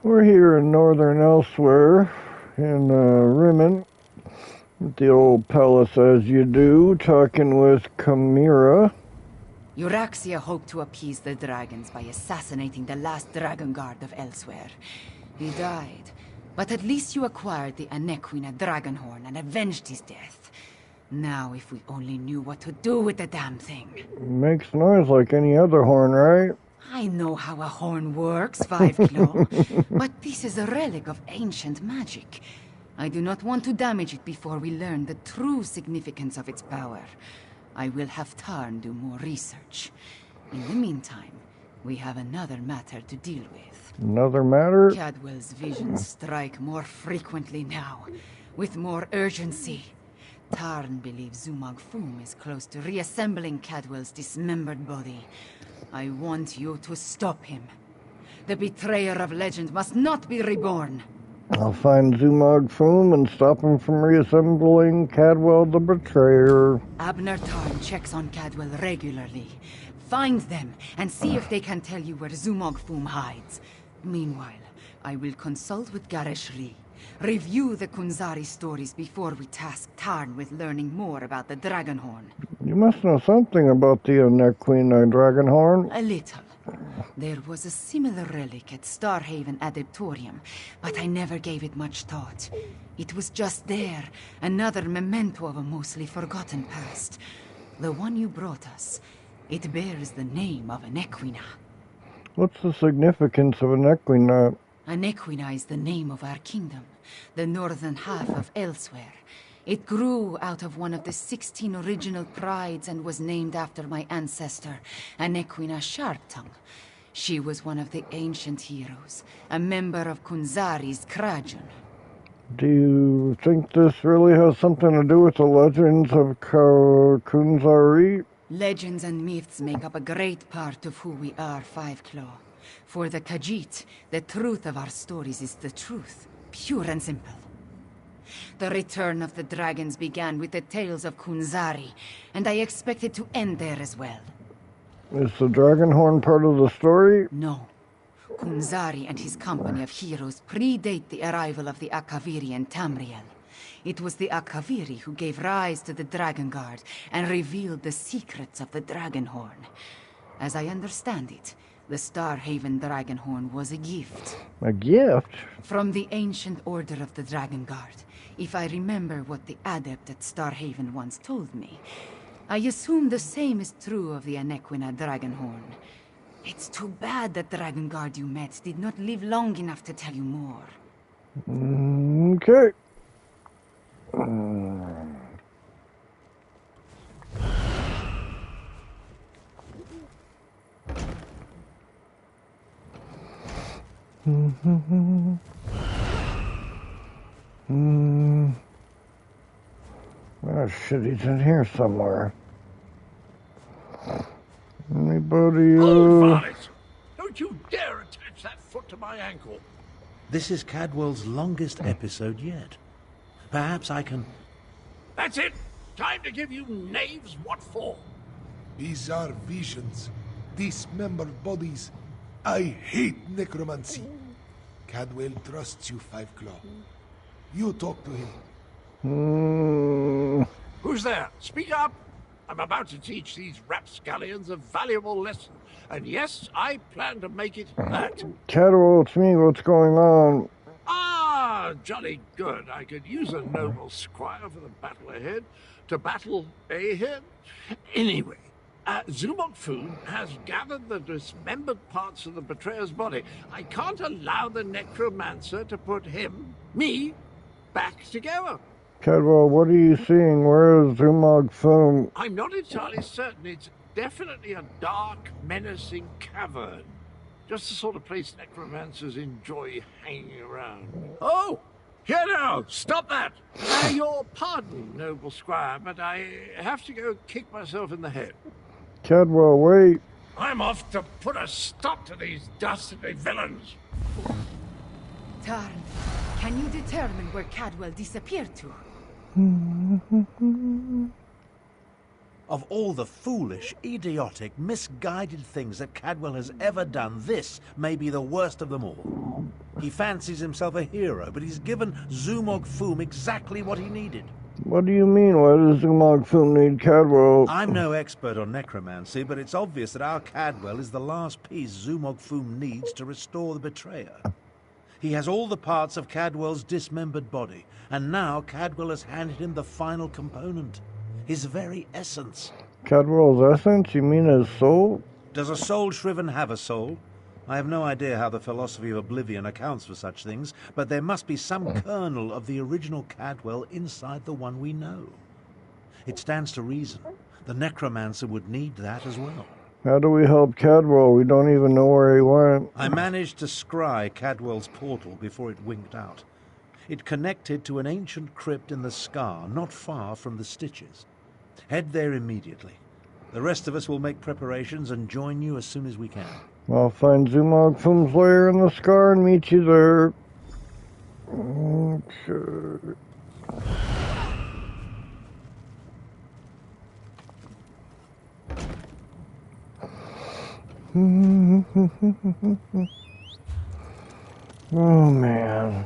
We're here in northern Elsewhere, in Rimmen, at the old palace as you do, talking with Chimera. Euraxia hoped to appease the dragons by assassinating the last dragon guard of Elsewhere. He died, but at least you acquired the Anequina Dragonhorn and avenged his death. Now if we only knew what to do with the damn thing. Makes noise like any other horn, right? I know how a horn works, Five Claw, but this is a relic of ancient magic. I do not want to damage it before we learn the true significance of its power. I will have Tarn do more research. In the meantime, we have another matter to deal with. Another matter? CadweLL's visions strike more frequently now, with more urgency. Tarn believes Zumog Foom is close to reassembling CadweLL's dismembered body. I want you to stop him. The betrayer of legend must not be reborn. I'll find Zumog Foom and stop him from reassembling CadweLL the Betrayer. Abner Tarn checks on CadweLL regularly. Find them and see if they can tell you where Zumog Foom hides. Meanwhile, I will consult with Gareshri. Review the Kunzari stories before we task Tarn with learning more about the Dragonhorn. You must know something about the Anequina Dragonhorn. A little. There was a similar relic at Starhaven Adeptorium, but I never gave it much thought. It was just there, another memento of a mostly forgotten past. The one you brought us, it bears the name of Anequina. What's the significance of Anequina? Anequina is the name of our kingdom, the northern half of Elsewhere. It grew out of one of the 16 original prides and was named after my ancestor, Anequina Sharptongue. She was one of the ancient heroes, a member of Kunzari's Krajan. Do you think this really has something to do with the legends of Kunzari? Legends and myths make up a great part of who we are, Five Claw. For the Khajiit, the truth of our stories is the truth, pure and simple. The return of the dragons began with the tales of Kunzari, and I expect it to end there as well. Is the Dragonhorn part of the story? No. Kunzari and his company of heroes predate the arrival of the Akaviri and Tamriel. It was the Akaviri who gave rise to the Dragon Guard and revealed the secrets of the Dragonhorn. As I understand it, the Starhaven Dragonhorn was a gift. A gift? From the ancient order of the Dragon Guard, if I remember what the adept at Starhaven once told me. I assume the same is true of the Anequina Dragonhorn. It's too bad the Dragon Guard you met did not live long enough to tell you more. Okay. Oh shit, he's in here somewhere. Anybody, Hold, varlet! Don't you dare attach that foot to my ankle! This is CadweLL's longest episode yet. Perhaps I can... That's it! Time to give you knaves what for! Bizarre visions, dismembered bodies. I hate necromancy. CadweLL trusts you, Five Claw. You talk to him. Who's there? Speak up! I'm about to teach these rapscallions a valuable lesson. And yes, I plan to make it that. CadweLL, it's me. What's going on? Ah, jolly good. I could use a noble squire for the battle ahead. To battle ahead? Anyway, Zumog Foom has gathered the dismembered parts of the betrayer's body. I can't allow the necromancer to put me, back together. CadweLL, what are you seeing? Where is Zumog Foom? I'm not entirely certain. It's definitely a dark, menacing cavern. Just the sort of place necromancers enjoy hanging around. Oh! Here now! Stop that! Your pardon, noble squire, but I have to go kick myself in the head. CadweLL, wait. I'm off to put a stop to these dastardly villains. Tarn, can you determine where CadweLL disappeared to? Of all the foolish, idiotic, misguided things that CadweLL has ever done, this may be the worst of them all. He fancies himself a hero, but he's given Zumog Foom exactly what he needed. What do you mean? Why does Zumog Foom need CadweLL? I'm no expert on necromancy, but it's obvious that our CadweLL is the last piece Zumog Foom needs to restore the betrayer. He has all the parts of CadweLL's dismembered body, and now CadweLL has handed him the final component, his very essence. CadweLL's essence? You mean his soul? Does a soul shriven have a soul? I have no idea how the philosophy of oblivion accounts for such things, but there must be some kernel of the original CadweLL inside the one we know. It stands to reason. The necromancer would need that as well. How do we help CadweLL? We don't even know where he went. I managed to scry CadweLL's portal before it winked out. It connected to an ancient crypt in the Scar, not far from the Stitches. Head there immediately. The rest of us will make preparations and join you as soon as we can. I'll find Zumog Foom's lair in the Scar and meet you there. Okay. Oh man.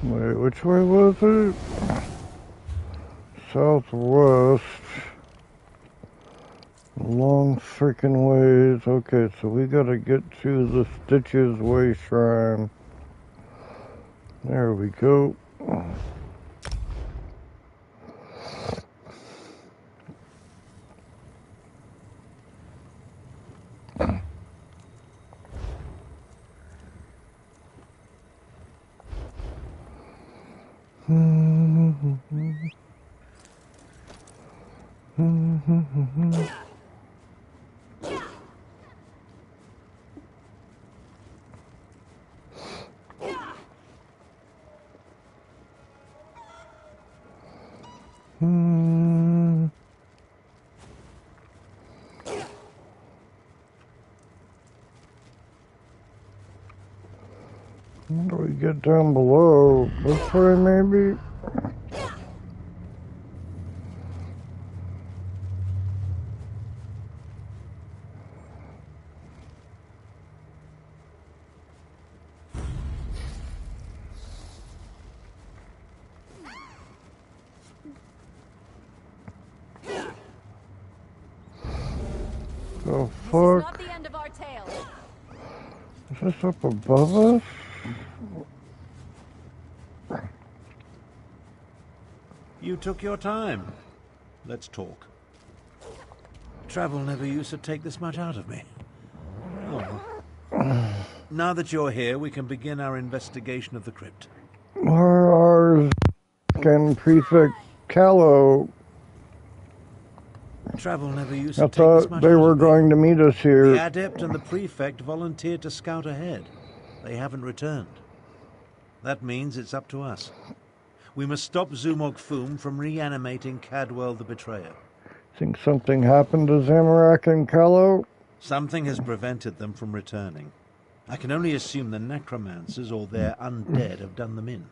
Wait, which way was it? Southwest. Long freaking ways. Okay, so we gotta get to the Stitches Way Shrine. There we go. How do we get down below? This way, maybe? The fuck? Not the end of our tale. Is this up above us? You took your time. Let's talk. Travel never used to take this much out of me. Oh. Now that you're here, we can begin our investigation of the crypt. Where are and Prefect Callow? Travel never used I to take this thought much they out were of me. going to meet us here. The Adept and the Prefect volunteered to scout ahead. They haven't returned. That means it's up to us. We must stop Zumog Foom from reanimating CadweLL the Betrayer. Think something happened to Zamorak and Callow? Something has prevented them from returning. I can only assume the necromancers or their undead have done them in.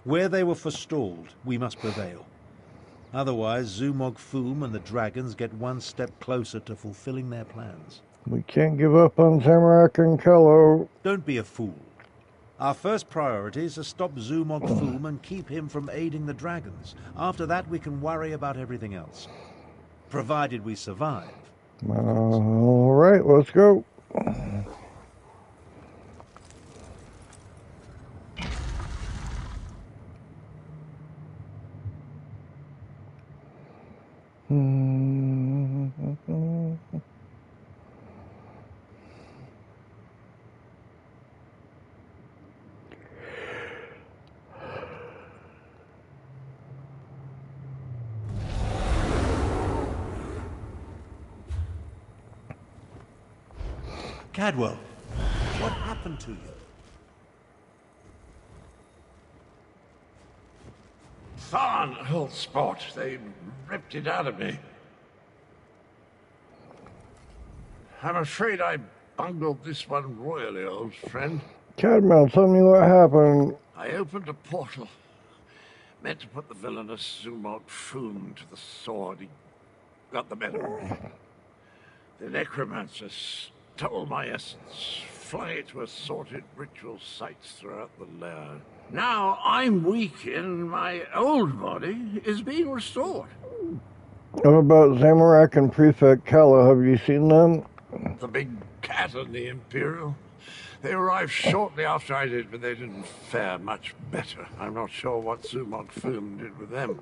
Where they were forestalled, we must prevail. Otherwise, Zumog Foom and the dragons get one step closer to fulfilling their plans. We can't give up on Zamorak and Callow. Don't be a fool. Our first priority is to stop Zumog Foom and keep him from aiding the dragons. After that, we can worry about everything else. Provided we survive. All right, let's go. Cadwell, what happened to you? Thorn, old sport. They ripped it out of me. I'm afraid I bungled this one royally, old friend. CadweLL, tell me what happened. I opened a portal. Meant to put the villainous Zumog Foom to the sword. He got the better of me. The necromancer stole my essence, flung it to assorted ritual sites throughout the lair. Now I'm weak and my old body is being restored. What about Zamorak and Prefect Kala? Have you seen them? The big cat and the Imperial. They arrived shortly after I did, but they didn't fare much better. I'm not sure what Zumog Foom did with them.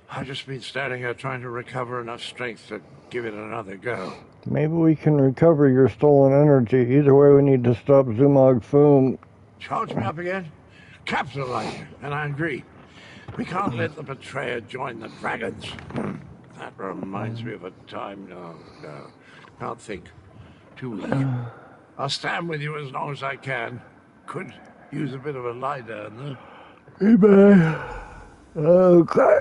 I've just been standing here trying to recover enough strength to give it another go. Maybe we can recover your stolen energy. Either way, we need to stop Zumog Foom. Charge me up again? Capital idea, and I agree. We can't let the betrayer join the dragons. That reminds me of a time. No. Can't think. Too weak. I'll stand with you as long as I can. Could use a bit of a lie down, though. Hey, man. Okay.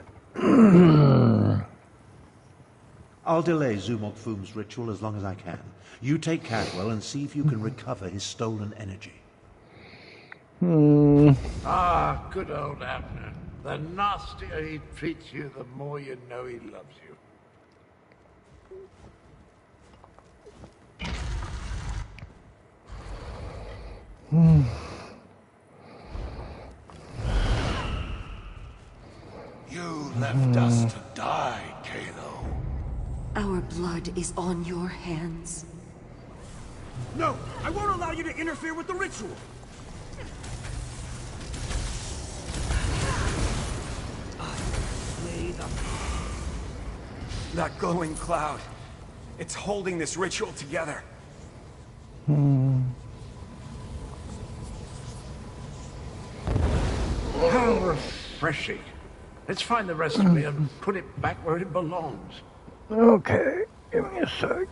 I'll delay Zumog Foom's ritual as long as I can. You take Cadwell and see if you can recover his stolen energy. Ah, good old Abner. The nastier he treats you, the more you know he loves you. You left us to die, Kalo. Our blood is on your hands. No! I won't allow you to interfere with the ritual! That glowing cloud. It's holding this ritual together. How refreshing. Let's find the rest of me and put it back where it belongs. Okay, give me a sec.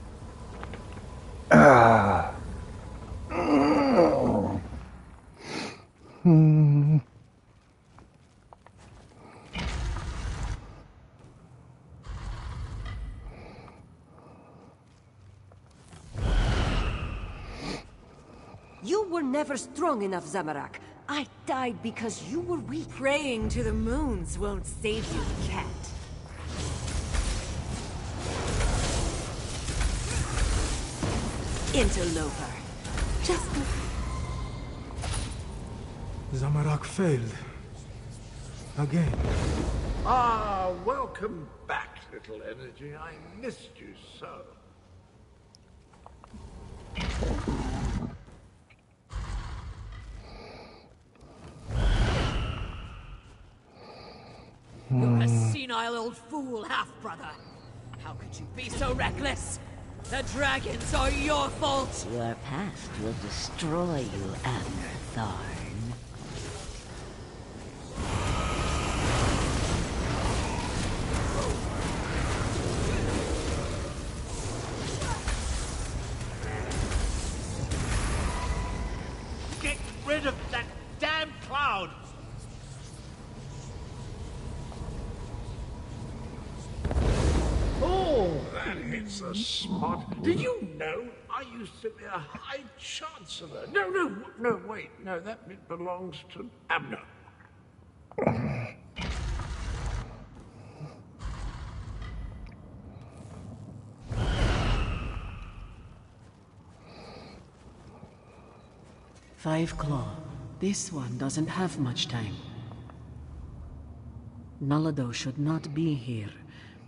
You were never strong enough, Zamorak. I died because you were weak. Praying to the moons won't save you, cat. Interloper. Just... Zamorak failed. Again. Ah, welcome back, little energy. I missed you so. You're a senile old fool, half-brother. How could you be so reckless? The dragons are your fault! Your past will destroy you, Abner Thorn. Get rid of that damn cloud! Oh, that hits the spot. Did you know I used to be a High Chancellor? No, wait. No, that bit belongs to Abner. Five Claw. This one doesn't have much time. Nalado should not be here.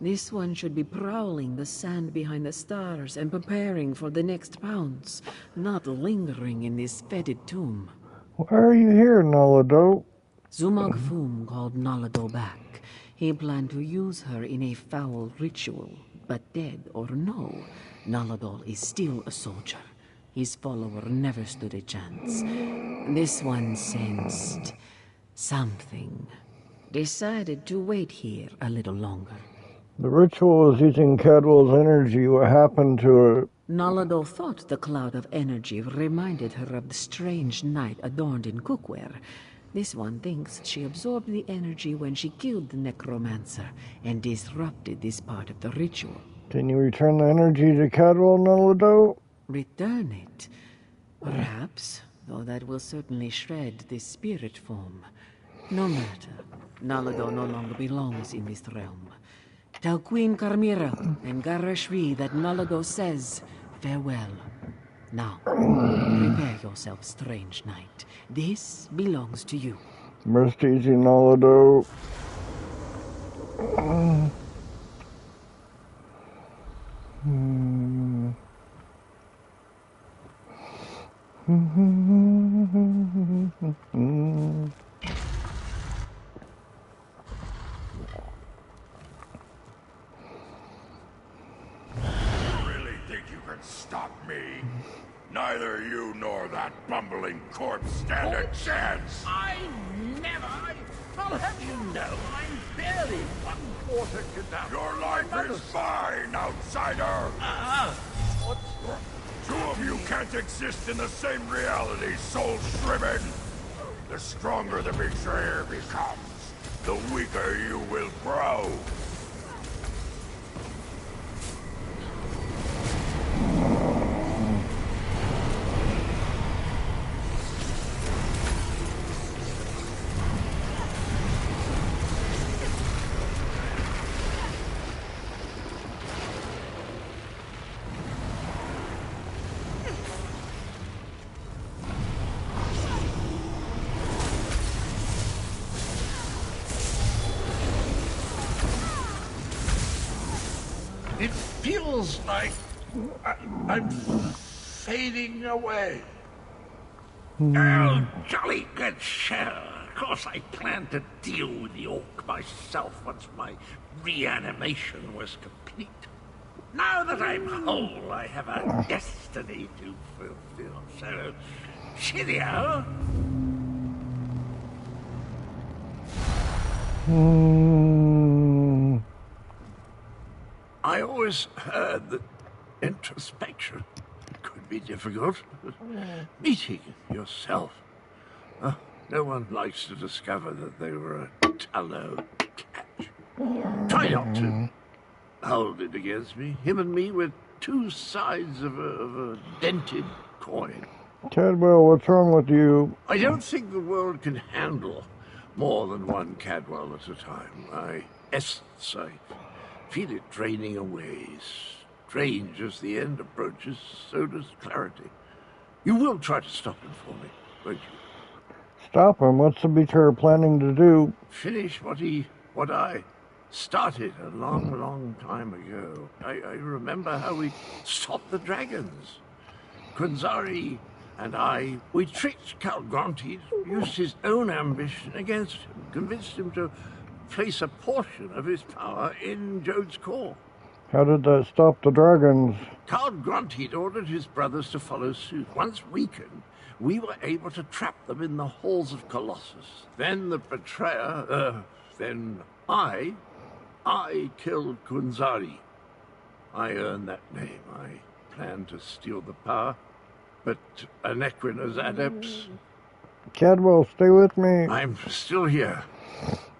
This one should be prowling the sand behind the stars and preparing for the next pounce, not lingering in this fetid tomb. Why are you here, Nalado? Zumog Foom called Nalado back. He planned to use her in a foul ritual, but dead or no, Nalado is still a soldier. His follower never stood a chance. This one sensed something. Decided to wait here a little longer. The ritual is using CadweLL's energy. What happened to it? Nalado thought the cloud of energy reminded her of the strange knight adorned in cookware. This one thinks she absorbed the energy when she killed the necromancer and disrupted this part of the ritual. Can you return the energy to CadweLL, Nalado? Return it? Perhaps, though that will certainly shred this spirit form. No matter. Nalado no longer belongs in this realm. Tell Queen Carmira and Garashri that Nalado says farewell. Now, prepare yourself, strange knight. This belongs to you. Rest easy, Nalado. Stop me. Neither you nor that bumbling corpse stand a chance. I never. I'll have you know, I'm barely 1/4 cadaver. Your life is mine, outsider. What's wrong? Two of you can't exist in the same reality, soul shriven. The stronger the betrayer becomes, the weaker you will grow. It feels like I'm fading away. Oh, jolly good show. Of course I planned to deal with the orc myself once my reanimation was complete. Now that I'm whole, I have a destiny to fulfill. So, cheerio. I always heard that introspection could be difficult. Meeting yourself. No one likes to discover that they were a tallow catch. Try not to hold it against me. Him and me were two sides of a dented coin. CadweLL, what's wrong with you? I don't think the world can handle more than one CadweLL at a time. My essence, I feel it draining away. Strange as the end approaches, so does clarity. You will try to stop him for me, won't you? Stop him? What's the betrayer planning to do? Finish what I started a long time ago. I remember how we stopped the dragons. Quinzari and we tricked Calgronti, used his own ambition against him, convinced him to place a portion of his power in Jode's core. How did that stop the dragons? Calgronti ordered his brothers to follow suit. Once weakened, we were able to trap them in the halls of Colossus. Then the betrayer, then I killed Quinzari. I earned that name. I planned to steal the power, but Anequina's adepts... CadweLL, stay with me. I'm still here.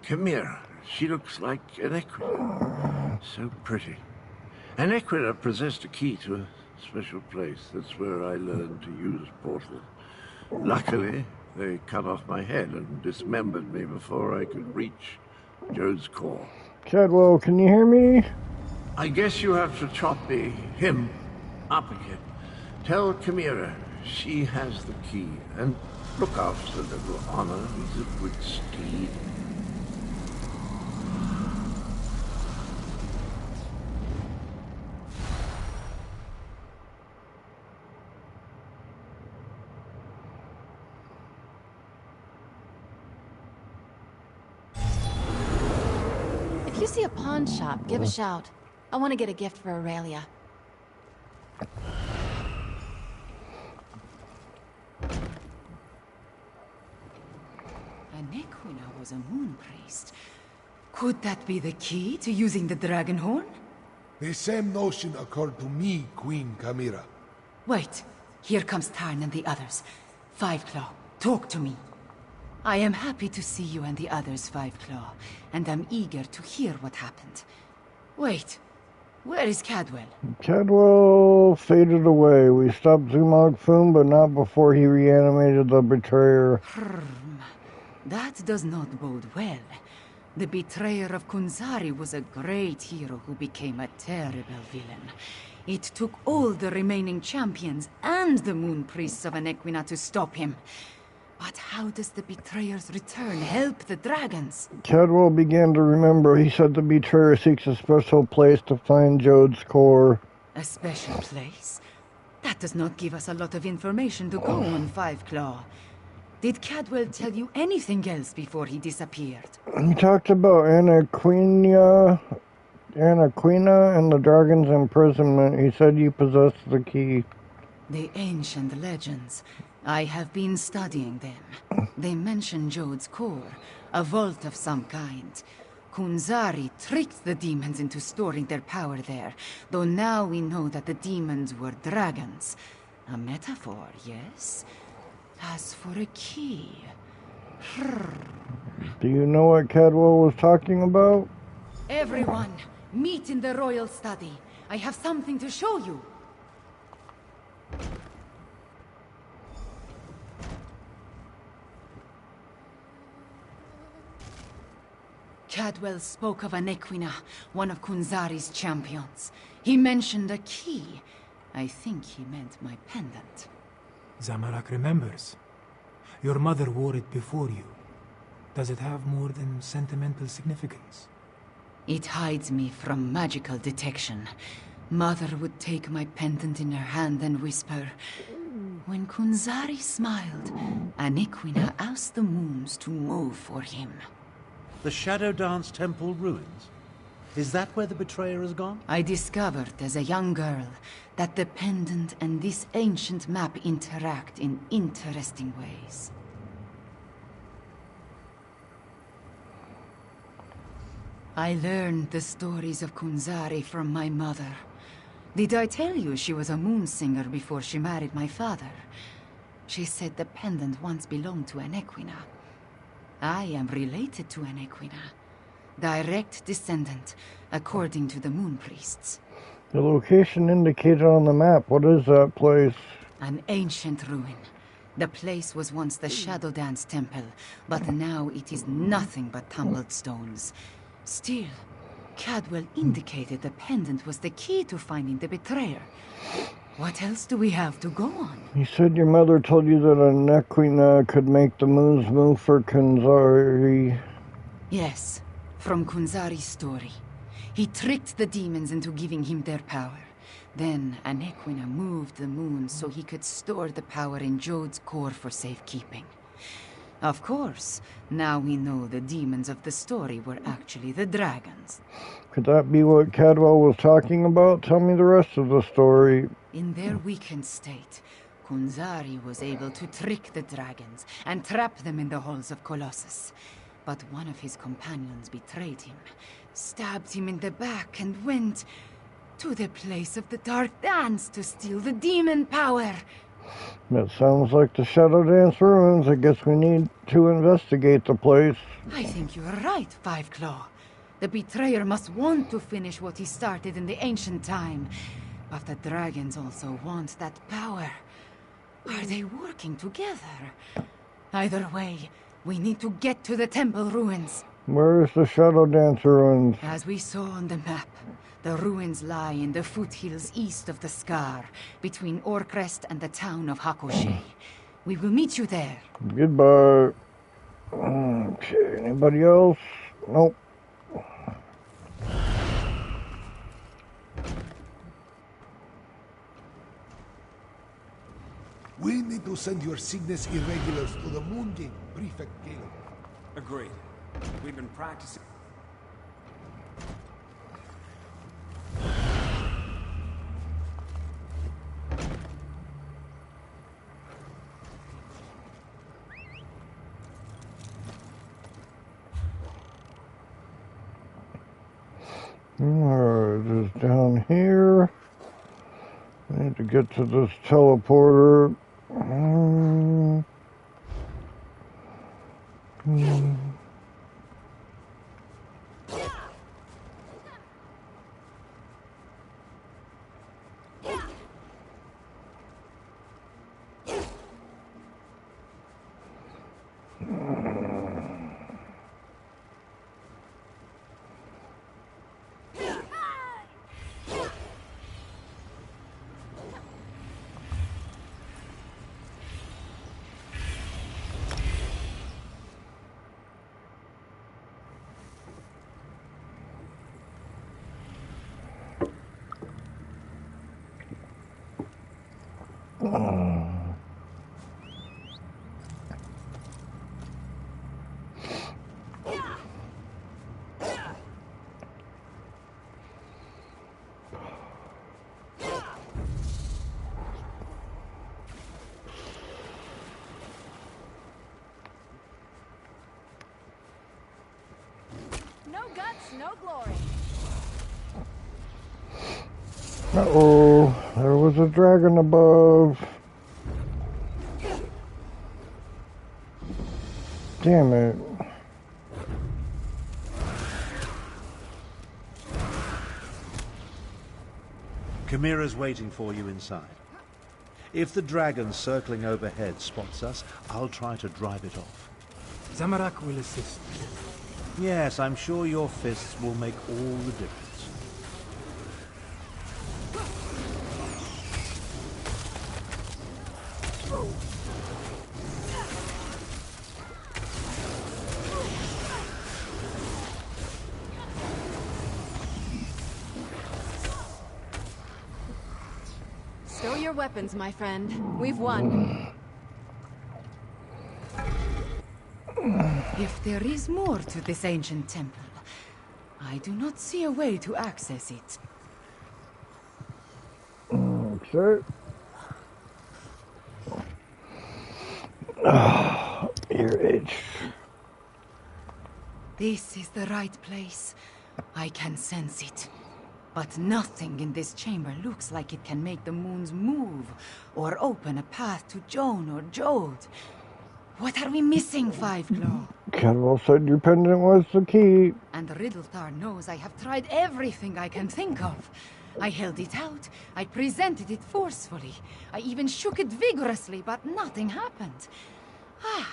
Chimera. She looks like Anequina. So pretty. Anequina possessed a key to a special place. That's where I learned to use portals. Luckily, they cut off my head and dismembered me before I could reach Jode's core. CadweLL, can you hear me? I guess you have to chop him up again. Tell Chimera she has the key, and look after little Honor. He's a good steed. If you see a pawn shop, give a shout. I want to get a gift for Aurelia. Anequina was a moon priest. Could that be the key to using the dragon horn? The same notion occurred to me, Queen Chimera. Wait. Here comes Tarn and the others. Fiveclaw, talk to me. I am happy to see you and the others, Fiveclaw, and I'm eager to hear what happened. Wait. Where is CadweLL? CadweLL faded away. We stopped Zumog Foom, but not before he reanimated the betrayer. That does not bode well. The betrayer of Kunzari was a great hero who became a terrible villain. It took all the remaining champions and the moon priests of Anequina to stop him. But how does the betrayer's return help the dragons? CadweLL began to remember. He said the betrayer seeks a special place to find Jode's core. A special place? That does not give us a lot of information to go on, Fiveclaw. Did CadweLL tell you anything else before he disappeared? He talked about Anequina and the dragon's imprisonment. He said you possessed the key. The ancient legends. I have been studying them. They mention Jode's core, a vault of some kind. Kunzari tricked the demons into storing their power there, though now we know that the demons were dragons. A metaphor, yes? As for a key... Do you know what CadweLL was talking about? Everyone, meet in the royal study. I have something to show you. CadweLL spoke of Anequina, one of Kunzari's champions. He mentioned a key. I think he meant my pendant. Zamorak remembers. Your mother wore it before you. Does it have more than sentimental significance? It hides me from magical detection. Mother would take my pendant in her hand and whisper, "When Kunzari smiled, Anequina asked the moons to move for him." The Shadow Dance Temple ruins? Is that where the betrayer has gone? I discovered as a young girl that the pendant and this ancient map interact in interesting ways. I learned the stories of Kunzari from my mother. Did I tell you she was a moon singer before she married my father? She said the pendant once belonged to Anequina. I am related to Anequina. Direct descendant, according to the moon priests. The location indicated on the map. What is that place? An ancient ruin. The place was once the Shadow Dance Temple, but now it is nothing but tumbled stones. Still, CadweLL indicated the pendant was the key to finding the betrayer. What else do we have to go on? You said your mother told you that Anequina could make the moons move for Kunzari. Yes, from Kunzari's story. He tricked the demons into giving him their power. Then Anequina moved the moons so he could store the power in Jode's core for safekeeping. Of course, now we know the demons of the story were actually the dragons. Could that be what CadweLL was talking about? Tell me the rest of the story. In their weakened state, Kunzari was able to trick the dragons and trap them in the halls of Colossus. But one of his companions betrayed him, stabbed him in the back, and went to the place of the Dark Dance to steal the demon power. That sounds like the Shadow Dance ruins. I guess we need to investigate the place. I think you are right, Fiveclaw. The betrayer must want to finish what he started in the ancient time. But the dragons also want that power. Are they working together? Either way, we need to get to the temple ruins. Where is the Shadow Dance ruins? As we saw on the map, the ruins lie in the foothills east of the Scar, between Orcrest and the town of Hakoshe. We will meet you there. Goodbye. Okay, anybody else? Nope. We need to send your Cygnus irregulars to the Moon Gate, Prefect Caleb. Agreed. We've been practicing. Alright, just down I need to get to this teleporter. No guts, no glory. Uh-oh, there was a dragon above. Damn it. Chimera's waiting for you inside. If the dragon circling overhead spots us, I'll try to drive it off. Zamorak will assist. Yes, I'm sure your fists will make all the difference. Stow your weapons, my friend. We've won. If there is more to this ancient temple, I do not see a way to access it. Okay. Ear itch. This is the right place. I can sense it. But nothing in this chamber looks like it can make the moons move, or open a path to Joan or Jode. What are we missing, Fiveclaw? CadweLL said your pendant was the key. And Riddletar knows I have tried everything I can think of. I held it out. I presented it forcefully. I even shook it vigorously, but nothing happened.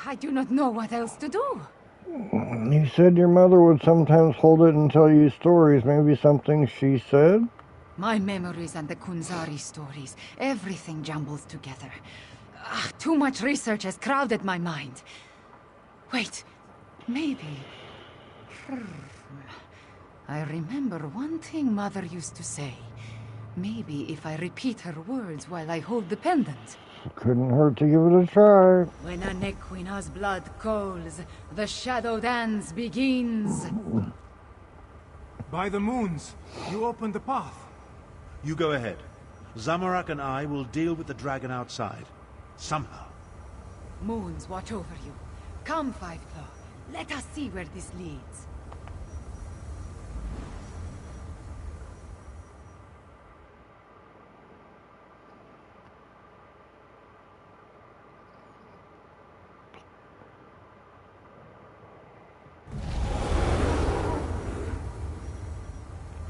I do not know what else to do. You said your mother would sometimes hold it and tell you stories. Maybe something she said? My memories and the Kunzari stories, everything jumbles together. Too much research has crowded my mind. Wait, maybe... I remember one thing Mother used to say. Maybe if I repeat her words while I hold the pendant. Couldn't hurt to give it a try. When a Nequina's blood calls, the shadow dance begins. By the moons, you opened the path. You go ahead. Zamorak and I will deal with the dragon outside. Somehow. Moons watch over you. Come, Fiveclaw. Let us see where this leads.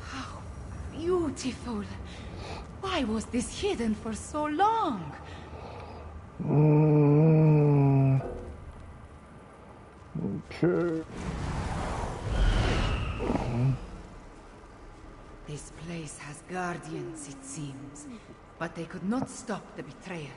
How beautiful. Why was this hidden for so long? Okay. This place has guardians, it seems. But they could not stop the betrayal.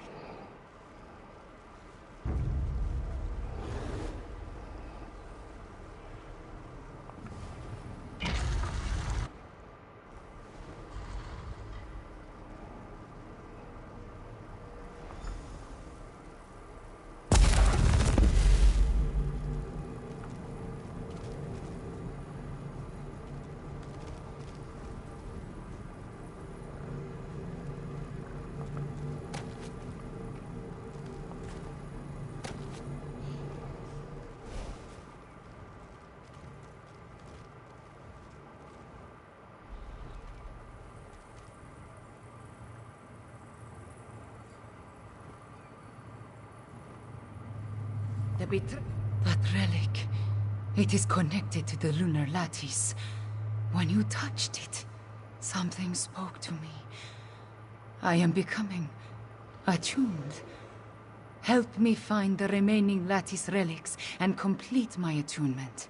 That relic. It is connected to the lunar lattice. When you touched it, something spoke to me. I am becoming attuned. Help me find the remaining lattice relics and complete my attunement.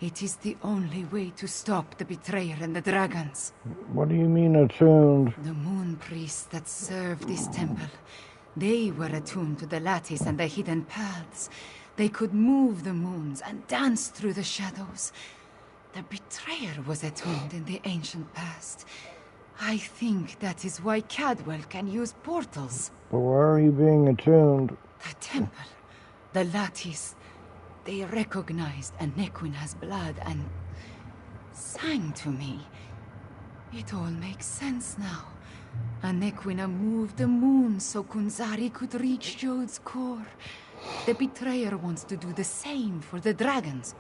It is the only way to stop the betrayer and the dragons. What do you mean attuned? The moon priests that serve this temple, they were attuned to the lattice and the hidden paths. They could move the moons and dance through the shadows. The betrayer was attuned in the ancient past. I think that is why CadweLL can use portals. But why are you being attuned? The temple, the lattice, they recognized Anequina's blood and sang to me. It all makes sense now. Anequina moved the moon so Kunzari could reach Jode's core. The betrayer wants to do the same for the dragons.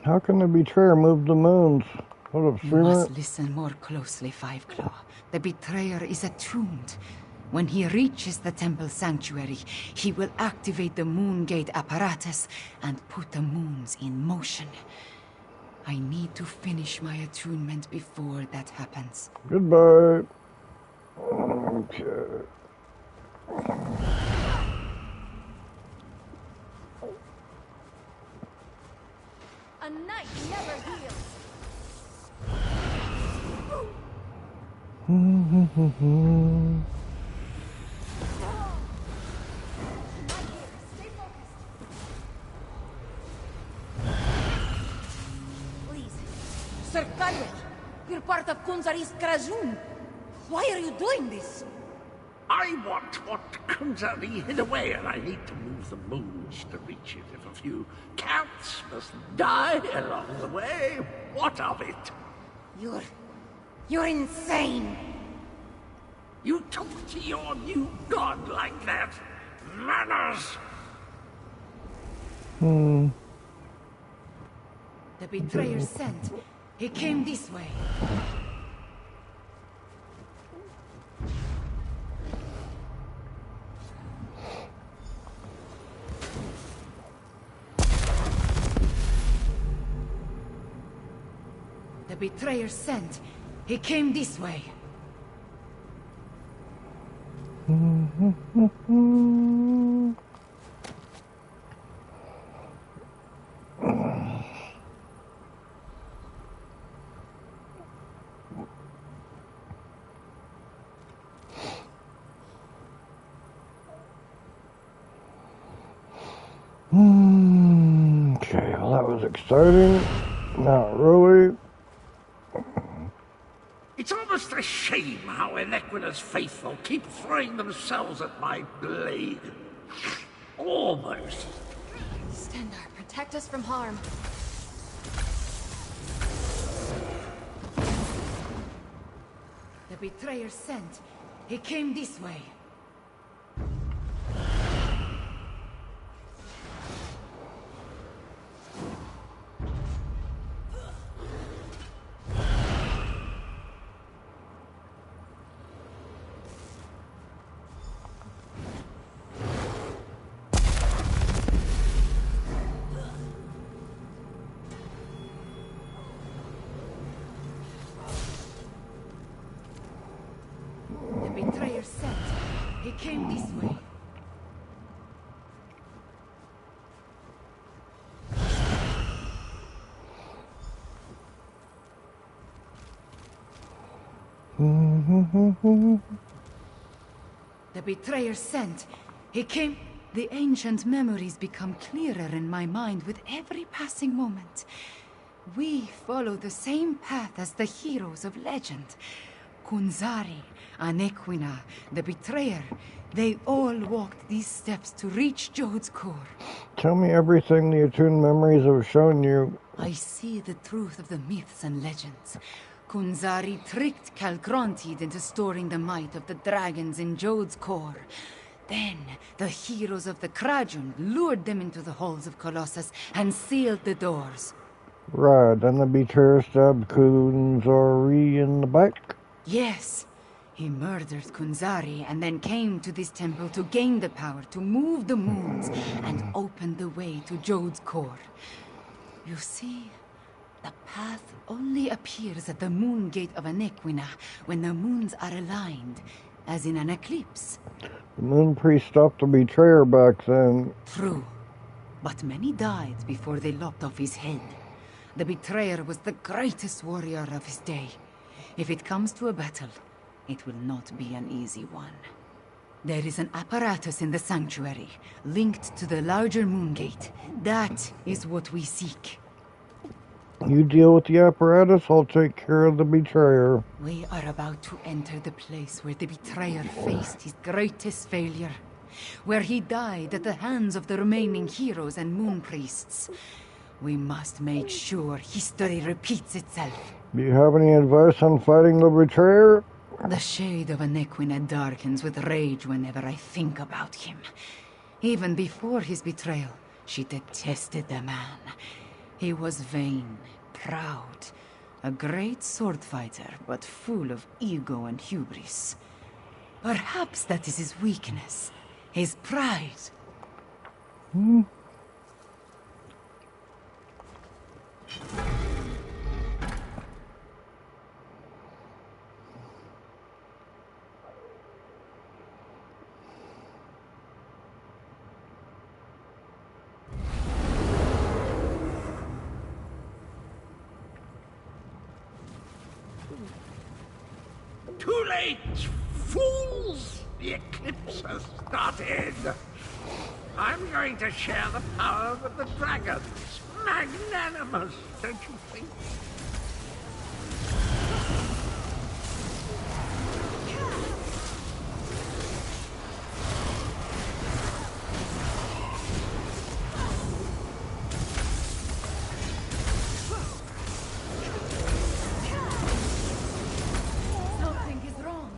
How can the betrayer move the moons? You must listen more closely, Five Claw. The betrayer is attuned. When he reaches the temple sanctuary, he will activate the moon gate apparatus and put the moons in motion. I need to finish my attunement before that happens. Goodbye. Okay. A night never heals. Please, Sir CadweLL, you're part of Kunzari's Krajun. Why are you doing this? I want what Kunzari hid away, and I hate to move the moons to reach it. If a few cats must die along the way, what of it? You're insane! You talk to your new god like that? Manners! The betrayer sent. He came this way. The betrayer sent. He came this way. Okay, well that was exciting. Not really. It's almost a shame how Anequina's faithful keep throwing themselves at my blade. Almost. Stendarr, protect us from harm. The betrayer sent. He came this way. The betrayer sent. He came this way. The betrayer sent. He came. The ancient memories become clearer in my mind with every passing moment. We follow the same path as the heroes of legend. Kunzari, Anequina, the betrayer, they all walked these steps to reach Jode's core. Tell me everything the attuned memories have shown you. I see the truth of the myths and legends. Kunzari tricked Calgrontiid into storing the might of the dragons in Jode's core. Then, the heroes of the Krajun lured them into the halls of Colossus and sealed the doors. Right, then the betrayer stabbed Kunzari in the back. Yes. He murdered Kunzari and then came to this temple to gain the power to move the moons and open the way to Jode's core. You see, the path only appears at the moon gate of Anequina when the moons are aligned, as in an eclipse. The moon priest stopped the betrayer back then. True, but many died before they lopped off his head. The betrayer was the greatest warrior of his day. If it comes to a battle, it will not be an easy one. There is an apparatus in the sanctuary, linked to the larger moon gate. That is what we seek. You deal with the apparatus, I'll take care of the betrayer. We are about to enter the place where the betrayer faced his greatest failure. Where he died at the hands of the remaining heroes and moon priests. We must make sure history repeats itself. Do you have any advice on fighting the betrayer? The shade of Anequina darkens with rage whenever I think about him. Even before his betrayal, she detested the man. He was vain, proud, a great sword fighter, but full of ego and hubris. Perhaps that is his weakness, his pride. Too late, fools! The eclipse has started. I'm going to share the power with the dragons. Magnanimous, don't you think? Something is wrong.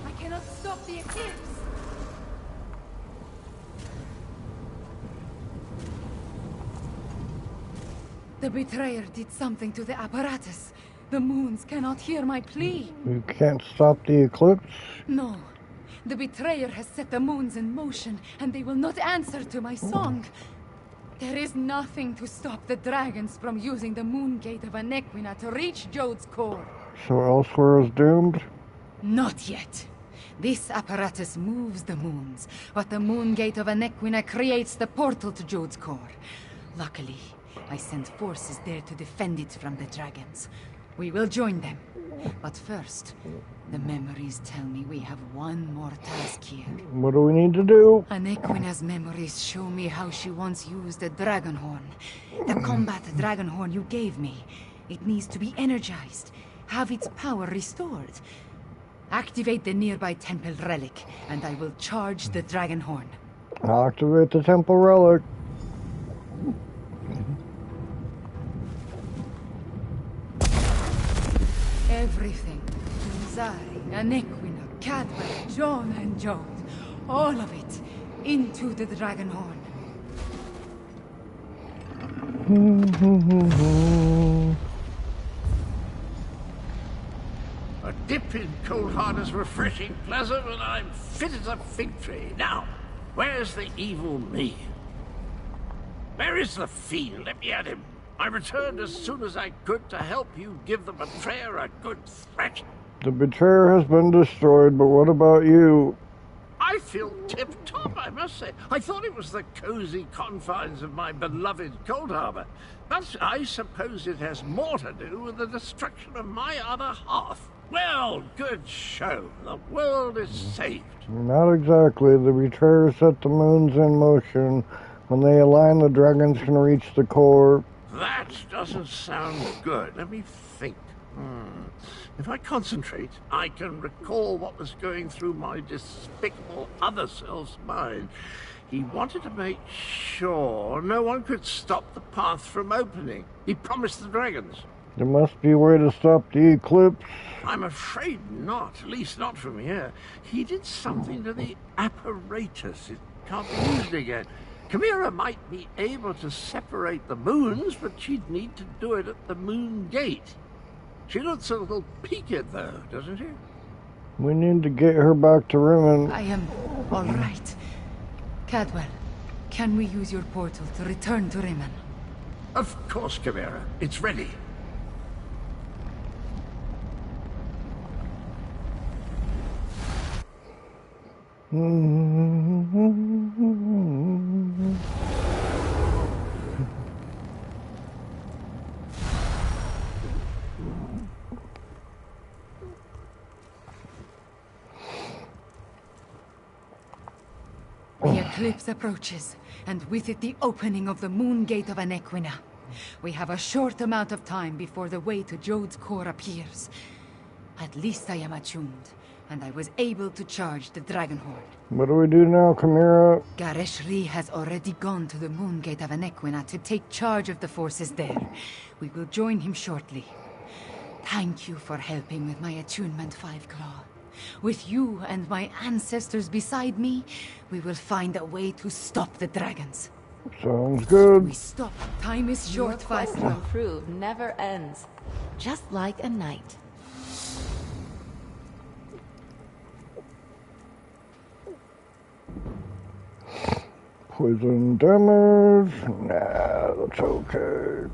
I cannot stop the eclipse. The betrayer did something to the apparatus. The moons cannot hear my plea. You can't stop the eclipse? No. The betrayer has set the moons in motion, and they will not answer to my song. There is nothing to stop the dragons from using the moon gate of Anequina to reach Jode's core. So elsewhere is doomed? Not yet. This apparatus moves the moons, but the moon gate of Anequina creates the portal to Jode's core. Luckily, I sent forces there to defend it from the dragons. We will join them. But first, the memories tell me we have one more task here. What do we need to do? Anequina's memories show me how she once used a dragon horn. The combat dragon horn you gave me. It needs to be energized, have its power restored. Activate the nearby temple relic, and I will charge the dragon horn. Activate the temple relic. Everything. Zari, Anequina, CadweLL, John and Jode. All of it into the dragon horn. A dip in cold hard is refreshing, pleasant, and I'm fit as a fig tree. Now, where's the evil me? Where is the fiend? Let me at him. I returned as soon as I could to help you give the betrayer a good thrashing. The betrayer has been destroyed, but what about you? I feel tip-top, I must say. I thought it was the cozy confines of my beloved Cold Harbor. But I suppose it has more to do with the destruction of my other half. Well, good show. The world is saved. Not exactly. The betrayer set the moons in motion. When they align, the dragons can reach the core. That doesn't sound good. Let me think. If I concentrate, I can recall what was going through my despicable other self's mind. He wanted to make sure no one could stop the path from opening. He promised the dragons. There must be a way to stop the eclipse. I'm afraid not, at least not from here. He did something to the apparatus. It can't be used again. Chimera might be able to separate the moons, but she'd need to do it at the moon gate. She looks a little peaked, though, doesn't she? We need to get her back to Rimmon. I am all right. CadweLL, can we use your portal to return to Rimmon? Of course, Chimera. It's ready. The eclipse approaches, and with it the opening of the moon gate of Anequina. We have a short amount of time before the way to Jode's core appears. At least I am attuned, and I was able to charge the Dragonhorn. What do we do now, Chimera? Gareshri has already gone to the moon gate of Anequina to take charge of the forces there. We will join him shortly. Thank you for helping with my attunement, Fiveclaw. With you and my ancestors beside me, we will find a way to stop the dragons. Sounds good. We stop. Time is short, Your quest to Fiveclaw. improve never ends. Just like a night. Poison damage? Nah, that's okay.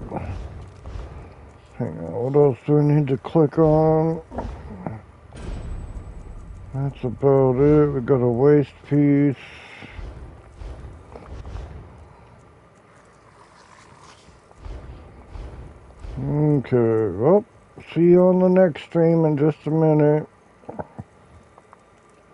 Hang on, what else do we need to click on? That's about it. We got a waste piece. Okay, well, see you on the next stream in just a minute.